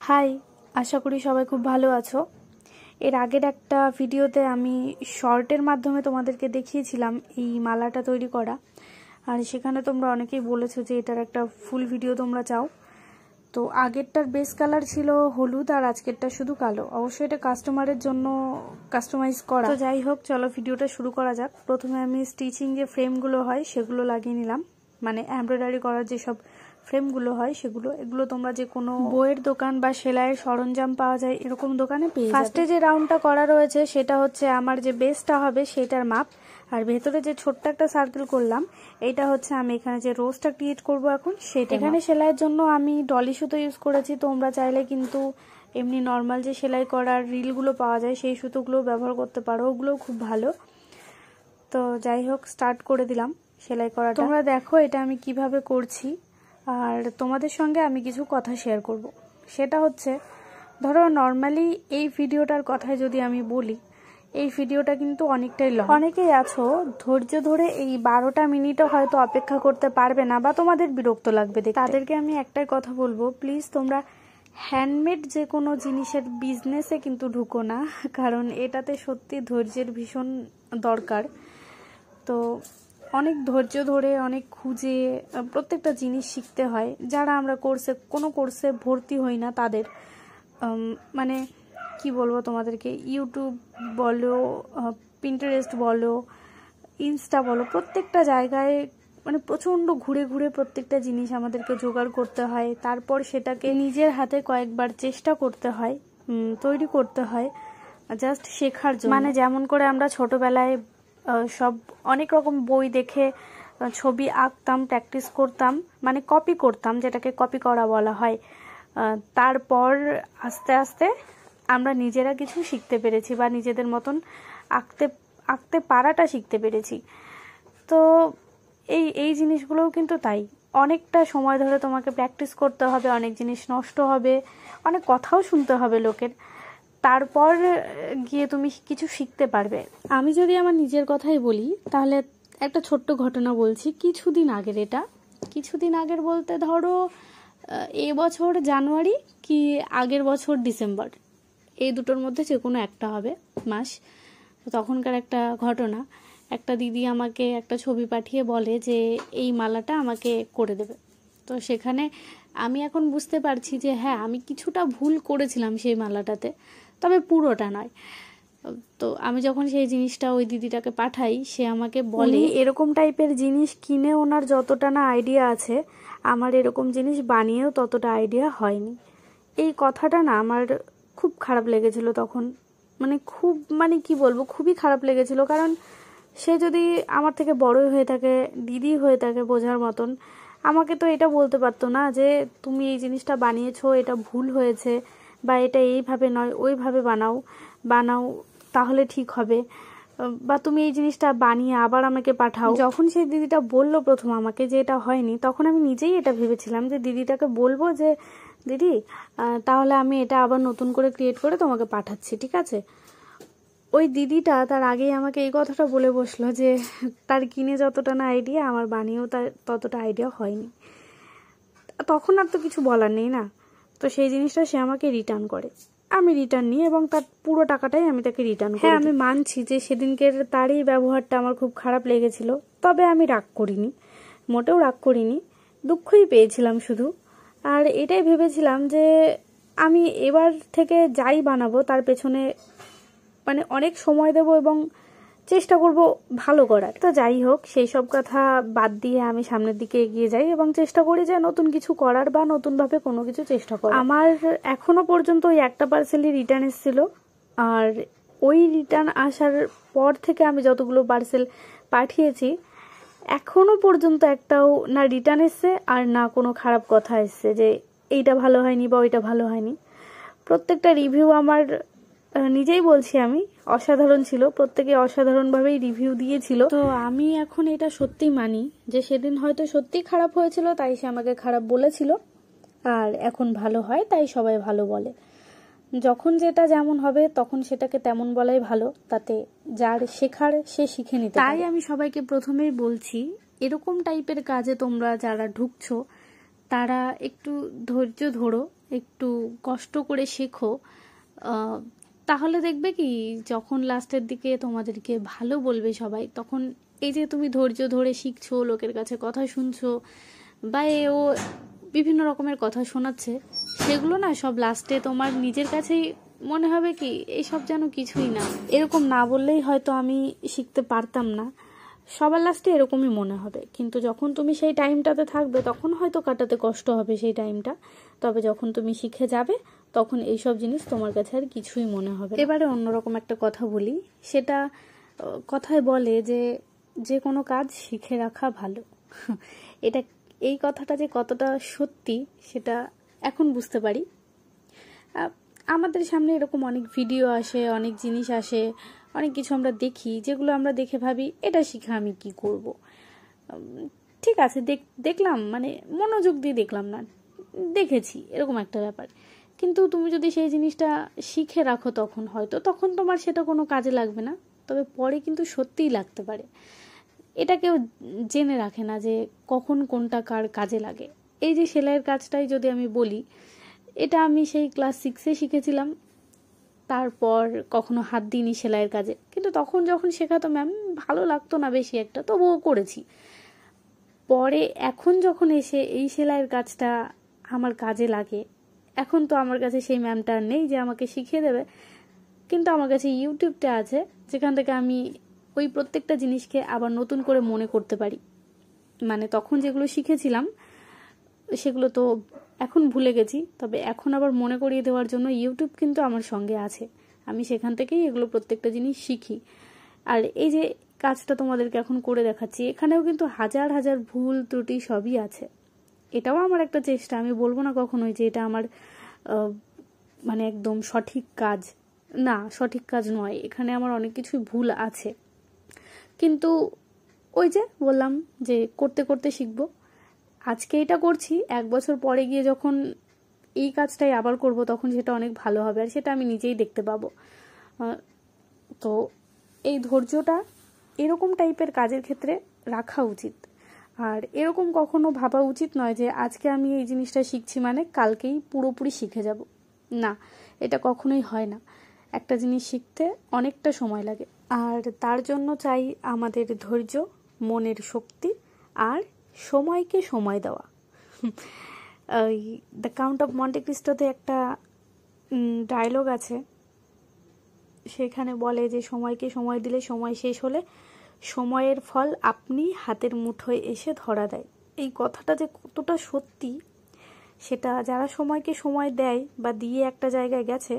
High, আশা করি সবাই খুব ভালো আছো। এর আগের একটা ভিডিওতে আমি শর্টের মাধ্যমে তোমাদেরকে দেখিয়েছিলাম এই মালাটা তৈরি করা, আর সেখানে তোমরা অনেকেই বলেছো যে এটার একটা ফুল ভিডিও তোমরা চাও। তো আগেরটার বেস কালার ছিল হলুদ আর আজকেরটা শুধু কালো। অবশ্যই এটা কাস্টমারের জন্য কাস্টমাইজ করা। তো যাই হোক, চলো ভিডিওটা শুরু করা যাক। প্রথমে আমি স্টিচিং যে ফ্রেমগুলো হয় সেগুলো লাগিয়ে নিলাম, মানে এমব্রয়ডারি করার যেসব ফ্রেমগুলো হয় সেগুলো। এগুলো তোমরা যে কোনো বইয়ের দোকান বা সেলাইয়ের সরঞ্জাম পাওয়া যায় এরকম দোকানে পেয়ে যাবে। ফার্স্টে যে রাউন্ডটা করা রয়েছে সেটা হচ্ছে আমার যে বেসটা হবে সেটার মাপ, আর ভেতরে যে ছোট্ট একটা সার্কেল করলাম এটা হচ্ছে আমি এখানে যে রোজটা ক্রিয়েট করব এখন সেটা। এখানে সেলাইয়ের জন্য আমি ডলি সুতো ইউজ করেছি। তোমরা চাইলে কিন্তু এমনি নর্মাল যে সেলাই করার রিলগুলো পাওয়া যায় সেই সুতোগুলো ব্যবহার করতে পারো, ওগুলোও খুব ভালো। তো যাই হোক, স্টার্ট করে দিলাম সেলাই করাটা। তোমরা দেখো এটা আমি কিভাবে করছি, আর তোমাদের সঙ্গে আমি কিছু কথা শেয়ার করব। সেটা হচ্ছে, ধরো নর্মালি এই ভিডিওটার কথায় যদি আমি বলি, এই ভিডিওটা কিন্তু অনেকটাই লং। অনেকেই আছো ধৈর্য ধরে এই 12টা মিনিটও হয়তো অপেক্ষা করতে পারবে না, বা তোমাদের বিরক্ত লাগবে দেখতে। তাদেরকে আমি একটাই কথা বলবো, প্লিজ তোমরা হ্যান্ডমেড যে কোনো জিনিসের বিজনেসে কিন্তু ঢুকো না, কারণ এটাতে সত্যি ধৈর্যের ভীষণ দরকার। তো অনেক ধৈর্য ধরে অনেক খুঁজে প্রত্যেকটা জিনিস শিখতে হয়। যারা আমরা কোনো কোর্সে ভর্তি হই না তাদের, মানে কি বলবো তোমাদেরকে, ইউটিউব বলো, পিন্টারেস্ট বলো, ইনস্টা বলো, প্রত্যেকটা জায়গায় মানে প্রচণ্ড ঘুরে ঘুরে প্রত্যেকটা জিনিস আমাদেরকে জোগাড় করতে হয়। তারপর সেটাকে নিজের হাতে কয়েকবার চেষ্টা করতে হয়, তৈরি করতে হয়, জাস্ট শেখার জন্য। মানে যেমন করে আমরা ছোটবেলায় সব অনেক রকম বই দেখে ছবি আঁকতাম, প্র্যাকটিস করতাম, মানে কপি করতাম, যেটাকে কপি করা বলা হয়। তারপর আস্তে আস্তে আমরা নিজেরা কিছু শিখতে পেরেছি, বা নিজেদের মতন আঁকতে পারাটা শিখতে পেরেছি। তো এই জিনিসগুলোও কিন্তু তাই, অনেকটা সময় ধরে তোমাকে প্র্যাকটিস করতে হবে, অনেক জিনিস নষ্ট হবে, অনেক কথাও শুনতে হবে লোকের, তারপর গিয়ে তুমি কিছু শিখতে পারবে। আমি যদি আমার নিজের কথাই বলি তাহলে একটা ছোট্ট ঘটনা বলছি। কিছুদিন আগের বলতে ধরো এবছর জানুয়ারি কি আগের বছর ডিসেম্বর, এই দুটোর মধ্যে যে কোনো একটা হবে মাস। তখনকার একটা ঘটনা, একটা দিদি আমাকে একটা ছবি পাঠিয়ে বলে যে এই মালাটা আমাকে করে দেবে। তো সেখানে আমি এখন বুঝতে পারছি যে হ্যাঁ, আমি কিছুটা ভুল করেছিলাম সেই মালাটাতে, তবে পুরোটা নয়। তো আমি যখন সেই জিনিসটা ওই দিদিটাকে পাঠাই, সে আমাকে বলে এরকম টাইপের জিনিস কিনে ওনার যতটা না আইডিয়া আছে, আমার এরকম জিনিস বানিয়েও ততটা আইডিয়া হয়নি। এই কথাটা না আমার খুব খারাপ লেগেছিল তখন, মানে কি বলবো, খুবই খারাপ লেগেছিল। কারণ সে যদি আমার থেকে বড়ই হয়ে থাকে, দিদি হয়ে থাকে বোঝার মতন, আমাকে তো এটা বলতে পারতো না যে তুমি এই জিনিসটা বানিয়েছো, এটা ভুল হয়েছে, বা এটা এইভাবে নয় ওইভাবে বানাও তাহলে ঠিক হবে, বা তুমি এই জিনিসটা বানিয়ে আবার আমাকে পাঠাও। যখন সেই দিদিটা বললো প্রথম আমাকে যে এটা হয়নি, তখন আমি নিজেই এটা ভেবেছিলাম যে দিদিটাকে বলবো যে দিদি তাহলে আমি এটা আবার নতুন করে ক্রিয়েট করে তোমাকে পাঠাচ্ছি, ঠিক আছে। ওই দিদিটা তার আগেই আমাকে এই কথাটা বলে বসলো যে তার কিনে যতটা না আইডিয়া, আমার বানিয়েও তার ততটা আইডিয়া হয়নি। তখন আর তো কিছু বলার নেই না। তো সেই জিনিসটা সে আমাকে রিটার্ন করে, আমি রিটার্ন নিই এবং তার পুরো টাকাটাই আমি তাকে রিটার্ন করি। হ্যাঁ, আমি মানছি যে সেদিনকের তার এই ব্যবহারটা আমার খুব খারাপ লেগেছিল, তবে আমি রাগ করিনি, মোটেও রাগ করিনি, দুঃখই পেয়েছিলাম শুধু। আর এটাই ভেবেছিলাম যে আমি এবার থেকে যাই বানাবো তার পেছনে মানে অনেক সময় দেব এবং চেষ্টা করব ভালো করার। তো যাই হোক, সেই সব কথা বাদ দিয়ে আমি সামনের দিকে এগিয়ে যাই এবং চেষ্টা করি যে নতুন কিছু করার বা নতুনভাবে কোনো কিছু চেষ্টা করার। আমার এখনো পর্যন্ত ওই একটা পার্সেলই রিটার্ন এসেছিল, আর ওই রিটার্ন আসার পর থেকে আমি যতগুলো পার্সেল পাঠিয়েছি এখনো পর্যন্ত একটাও না রিটার্ন এসছে, আর না কোনো খারাপ কথা এসছে যে এইটা ভালো হয়নি বা ওইটা ভালো হয়নি। প্রত্যেকটা রিভিউ আমার নিজেই বলছি আমি অসাধারণ ছিল, প্রত্যেকে অসাধারণভাবেই রিভিউ দিয়েছিল। তো আমি এখন এটা সত্যি মানি যে সেদিন হয়তো সত্যি খারাপ হয়েছিল তাই সে আমাকে খারাপ বলেছিল, আর এখন ভালো হয় তাই সবাই ভালো বলে। যখন যেটা যেমন হবে তখন সেটাকে তেমন বলাই ভালো, তাতে যার শেখার সে শিখে নিতে। তাই আমি সবাইকে প্রথমেই বলছি, এরকম টাইপের কাজে তোমরা যারা ঢুকছো তারা একটু ধৈর্য ধরো, একটু কষ্ট করে শেখো, তাহলে দেখবে কি যখন লাস্টের দিকে তোমাদেরকে ভালো বলবে সবাই, তখন এই যে তুমি ধৈর্য ধরে শিখছো, লোকের কাছে কথা শুনছো বা ও বিভিন্ন রকমের কথা শোনাচ্ছে, সেগুলো না সব লাস্টে তোমার নিজের কাছেই মনে হবে কি এইসব যেন কিছুই না। এরকম না বললেই হয়তো আমি শিখতে পারতাম না, সবার লাস্টে এরকমই মনে হবে। কিন্তু যখন তুমি সেই টাইমটাতে থাকবে তখন হয়তো কাটাতে কষ্ট হবে সেই টাইমটা, তবে যখন তুমি শিখে যাবে তখন এইসব জিনিস তোমার কাছে আর কিছুই মনে হবে। এবারে অন্যরকম একটা কথা বলি, সেটা কথায় বলে যে যে কোনো কাজ শিখে রাখা ভালো। এটা এই কথাটা যে কতটা সত্যি সেটা এখন বুঝতে পারি। আমাদের সামনে এরকম অনেক ভিডিও আসে, অনেক জিনিস আসে, অনেক কিছু আমরা দেখি, যেগুলো আমরা দেখে ভাবি এটা শিখে আমি কি করব। ঠিক আছে, দেখলাম, মানে মনোযোগ দিয়ে দেখলাম না, দেখেছি, এরকম একটা ব্যাপার। কিন্তু তুমি যদি সেই জিনিসটা শিখে রাখো তখন তোমার সেটা কোনো কাজে লাগবে না, তবে পরে কিন্তু সত্যিই লাগতে পারে। এটা কেউ জেনে রাখে না যে কখন কোনটা কার কাজে লাগে। এই যে সেলাইয়ের কাজটাই যদি আমি বলি, এটা আমি সেই ক্লাস 6-এ শিখেছিলাম, তারপর কখনো হাত দিইনি সেলাইয়ের কাজে, কিন্তু তখন যখন শেখাতো ম্যাম ভালো লাগতো না বেশি একটা, তবুও করেছি। পরে এখন যখন এসে এই সেলাইয়ের কাজটা আমার কাজে লাগে, এখন তো আমার কাছে সেই ম্যামটা নেই যে আমাকে শিখিয়ে দেবে, কিন্তু আমার কাছে ইউটিউবটা আছে যেখান থেকে আমি ওই প্রত্যেকটা জিনিসকে আবার নতুন করে মনে করতে পারি। মানে তখন যেগুলো শিখেছিলাম সেগুলো তো এখন ভুলে গেছি, তবে এখন আবার মনে করিয়ে দেওয়ার জন্য ইউটিউব কিন্তু আমার সঙ্গে আছে, আমি সেখান থেকেই এগুলো প্রত্যেকটা জিনিস শিখি। আর এই যে কাজটা তোমাদেরকে এখন করে দেখাচ্ছি, এখানেও কিন্তু হাজার হাজার ভুল ত্রুটি সবই আছে। এটাও আমার একটা চেষ্টা, আমি বলবো না কখনোই যে এটা আমার মানে একদম সঠিক কাজ, না সঠিক কাজ নয়, এখানে আমার অনেক কিছুই ভুল আছে। কিন্তু ওই যে বললাম যে করতে করতে শিখবো। আজকে এটা করছি, 1 বছর পরে গিয়ে যখন এই কাজটাই আবার করব তখন সেটা অনেক ভালো হবে, আর সেটা আমি নিজেই দেখতে পাবো। তো এই ধৈর্যটা এরকম টাইপের কাজের ক্ষেত্রে রাখা উচিত। আর এরকম কখনো ভাবা উচিত নয় যে আজকে আমি এই জিনিসটা শিখছি মানে কালকেই পুরোপুরি শিখে যাব, না, এটা কখনোই হয় না। একটা জিনিস শিখতে অনেকটা সময় লাগে, আর তার জন্য চাই আমাদের ধৈর্য, মনের শক্তি আর সময়কে সময় দেওয়া। ওই দ্য কাউন্ট অফ মন্টে ক্রিস্টোতে একটা ডায়লগ আছে, সেখানে বলে যে সময়কে সময় দিলে সময় শেষ হলে সময়ের ফল আপনি হাতের মুঠোয় এসে ধরা দেয়। এই কথাটা যে কতটা সত্যি সেটা যারা সময়কে সময় দেয় বা দিয়ে একটা জায়গায় গেছে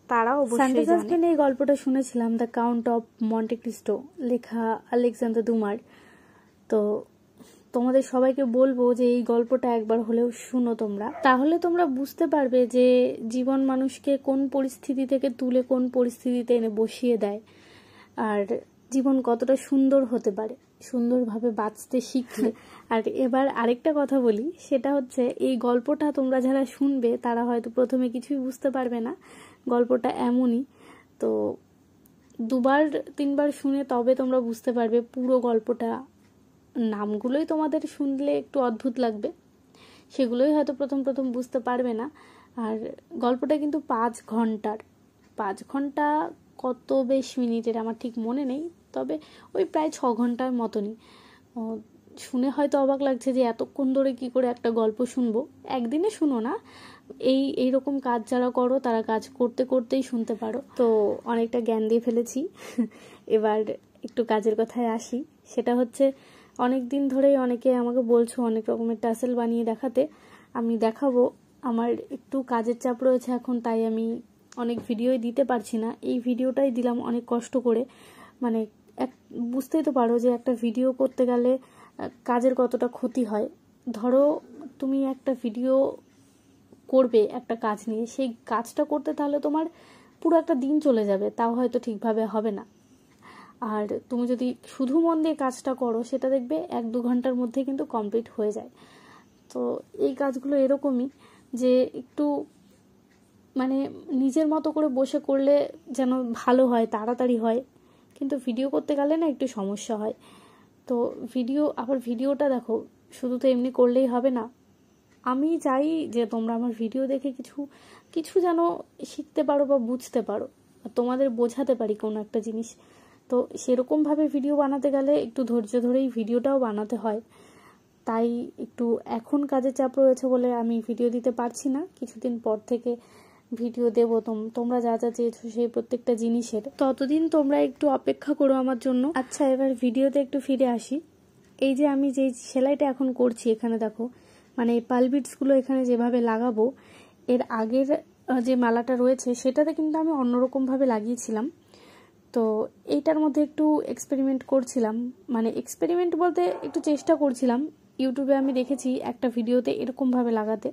তারা অবশ্যই জানে। এই গল্পটা শুনেছিলাম, the count of Monte Christo, লেখা আলেকজান্দার দুমার। তো তোমাদের সবাইকে বলবো যে এই গল্পটা একবার হলেও শুনো তোমরা, তাহলে তোমরা বুঝতে পারবে যে জীবন মানুষকে কোন পরিস্থিতি থেকে তুলে কোন পরিস্থিতিতে এনে বসিয়ে দেয়, আর জীবন কতটা সুন্দর হতে পারে সুন্দরভাবে বাঁচতে শিখলে। আর এবার আরেকটা কথা বলি, সেটা হচ্ছে এই গল্পটা তোমরা যারা শুনবে তারা হয়তো প্রথমে কিছুই বুঝতে পারবে না, গল্পটা এমনই। তো 2-3 বার শুনে তবে তোমরা বুঝতে পারবে পুরো গল্পটা। নামগুলোই তোমাদের শুনলে একটু অদ্ভুত লাগবে, সেগুলোই হয়তো প্রথম প্রথম বুঝতে পারবে না। আর গল্পটা কিন্তু 5 ঘন্টার, 5 ঘন্টা কত বেশ মিনিটের আমার ঠিক মনে নেই, তবে ওই প্রায় 6 ঘন্টার মতনই। শুনে হয়তো অবাক লাগছে যে এতক্ষণ ধরে কি করে একটা গল্প শুনবো। একদিনে শুনো না, এইরকম কাজ যারা করো তারা কাজ করতে করতেই শুনতে পারো। তো অনেকটা জ্ঞান দিয়ে ফেলেছি, এবার একটু কাজের কথায় আসি। সেটা হচ্ছে অনেক দিন ধরেই অনেকে আমাকে বলছো অনেক রকমের টাসেল বানিয়ে দেখাতে, আমি দেখাবো। আমার একটু কাজের চাপ রয়েছে এখন, তাই আমি অনেক ভিডিওই দিতে পারছি না। এই ভিডিওটাই দিলাম অনেক কষ্ট করে, মানে বুঝতেই তো পারো যে একটা ভিডিও করতে গেলে কাজের কতটা ক্ষতি হয়। ধরো তুমি একটা ভিডিও করবে একটা কাজ নিয়ে, সেই কাজটা করতে তাহলে তোমার পুরো একটা দিন চলে যাবে, তাও হয়তো ঠিকভাবে হবে না। আর তুমি যদি শুধু মন দিয়ে কাজটা করো সেটা দেখবে 1-2 ঘন্টার মধ্যে কিন্তু কমপ্লিট হয়ে যায়। তো এই কাজগুলো এরকমই যে একটু মানে নিজের মতো করে বসে করলে যেন ভালো হয়, তাড়াতাড়ি হয়, কিন্তু ভিডিও করতে গেলে না একটু সমস্যা হয়। তো ভিডিওটা দেখো, শুধু তো এমনি করলেই হবে না, আমি চাই যে তোমরা আমার ভিডিও দেখে কিছু যেন শিখতে পারো বা বুঝতে পারো, আর তোমাদের বোঝাতে পারি কোনো একটা জিনিস। তো সেরকমভাবে ভিডিও বানাতে গেলে একটু ধৈর্য ধরেই ভিডিওটাও বানাতে হয়। তাই একটু এখন কাজের চাপ রয়েছে বলে আমি ভিডিও দিতে পারছি না, কিছুদিন পর থেকে ভিডিও দেবো। তোমরা যা যা চেয়েছো সেই প্রত্যেকটা জিনিসের, ততদিন তোমরা একটু অপেক্ষা করো আমার জন্য। আচ্ছা, এবার ভিডিওতে একটু ফিরে আসি। এই যে আমি যে সেলাইটা এখন করছি, এখানে দেখো, মানে এই পাল বিটসগুলো এখানে যেভাবে লাগাবো, এর আগের যে মালাটা রয়েছে সেটাতে কিন্তু আমি অন্যরকমভাবে লাগিয়েছিলাম। তো এইটার মধ্যে একটু এক্সপেরিমেন্ট করছিলাম, মানে এক্সপেরিমেন্ট বলতে একটু চেষ্টা করছিলাম। ইউটিউবে আমি দেখেছি একটা ভিডিওতে এরকমভাবে লাগাতে,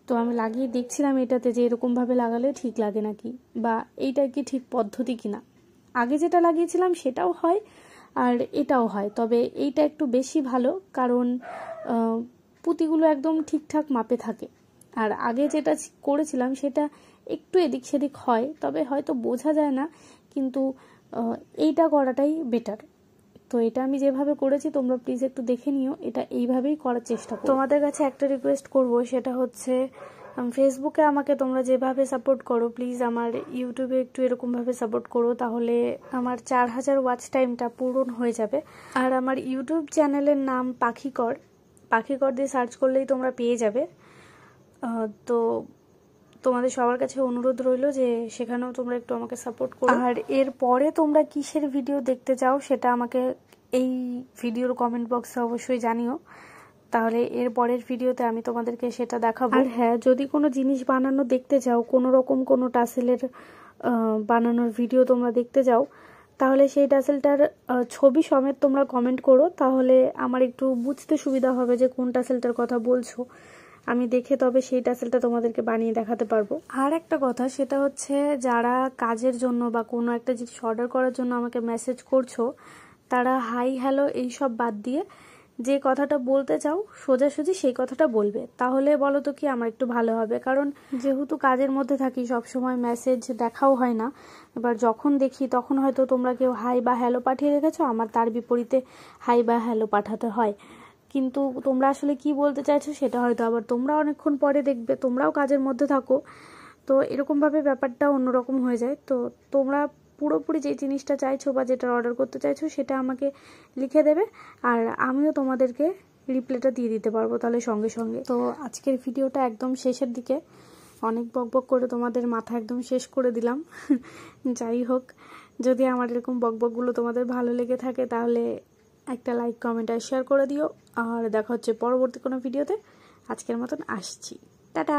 তো আমি লাগিয়ে দেখছিলাম এটাতে যে এরকমভাবে লাগালে ঠিক লাগে নাকি, বা এইটা কি ঠিক পদ্ধতি কিনা। আগে যেটা লাগিয়েছিলাম সেটাও হয় আর এটাও হয়, তবে এইটা একটু বেশি ভালো, কারণ পুঁতিগুলো একদম ঠিকঠাক মাপে থাকে। আর আগে যেটা করেছিলাম সেটা একটু এদিক সেদিক হয়, তবে হয়তো বোঝা যায় না, কিন্তু এইটা করাটাই বেটার। তো এটা আমি যেভাবে করেছি তোমরা প্লিজ একটু দেখে নিও, এটা এইভাবেই করার চেষ্টা করো। তোমাদের কাছে একটা রিকোয়েস্ট করব, সেটা হচ্ছে ফেসবুকে আমাকে তোমরা যেভাবে সাপোর্ট করো, প্লিজ আমার ইউটিউবে একটু এরকমভাবে সাপোর্ট করো, তাহলে আমার 4000 ওয়াচ টাইমটা পূরণ হয়ে যাবে। আর আমার ইউটিউব চ্যানেলের নাম পাখিকর দিয়ে সার্চ করলেই তোমরা পেয়ে যাবে। তো তোমাদের সবার কাছে অনুরোধ রইল যে সেখানেও তোমরা একটু আমাকে সাপোর্ট করো। আর এরপরে তোমরা কিসের ভিডিও দেখতে চাও সেটা আমাকে এই ভিডিওর কমেন্ট বক্সে অবশ্যই জানিও, তাহলে এর পরের ভিডিওতে আমি তোমাদেরকে সেটা দেখাবো। আর হ্যাঁ, যদি কোনো জিনিস বানানো দেখতে চাও, কোনো রকম কোনো টাসেলের বানানোর ভিডিও তোমরা দেখতে চাও, তাহলে সেই টাসেলটার ছবি সমেত তোমরা কমেন্ট করো, তাহলে আমার একটু বুঝতে সুবিধা হবে যে কোন টাসেলটার কথা বলছো। আমি দেখে তবে সেই টাসেলটা তোমাদেরকে বানিয়ে দেখাতে পারবো। আর একটা কথা, সেটা হচ্ছে যারা কাজের জন্য বা কোনো একটা জিনিস অর্ডার করার জন্য আমাকে মেসেজ করছো, তারা হাই হ্যালো এইসব বাদ দিয়ে যে কথাটা বলতে চাও সোজাসুজি সেই কথাটা বলবে, তাহলে বলো তো কি আমার একটু ভালো হবে। কারণ যেহেতু কাজের মধ্যে থাকি, সব সময় মেসেজ দেখাও হয় না। এবার যখন দেখি তখন হয়তো তোমরা কেউ হাই বা হ্যালো পাঠিয়ে রেখেছো, আমার তার বিপরীতে হাই বা হ্যালো পাঠাতে হয়, কিন্তু তোমরা আসলে কি বলতে চাইছো সেটা হয়তো আবার তোমরা অনেকক্ষণ পরে দেখবে, তোমরাও কাজের মধ্যে থাকো, তো এরকমভাবে ব্যাপারটা অন্যরকম হয়ে যায়। তো তোমরা পুরোপুরি যে জিনিসটা চাইছো বা যেটা অর্ডার করতে চাইছো সেটা আমাকে লিখে দেবে, আর আমিও তোমাদেরকে রিপ্লাইটা দিয়ে দিতে পারবো তাহলে সঙ্গে সঙ্গে। তো আজকের ভিডিওটা একদম শেষের দিকে, অনেক বকবক করে তোমাদের মাথা একদম শেষ করে দিলাম। যাই হোক, যদি আমার এরকম বকবকগুলো তোমাদের ভালো লেগে থাকে তাহলে একটা লাইক, কমেন্ট আর শেয়ার করে দিও। আর দেখা হচ্ছে পরবর্তী কোনো ভিডিওতে। আজকের মতন আসছি, টাটা।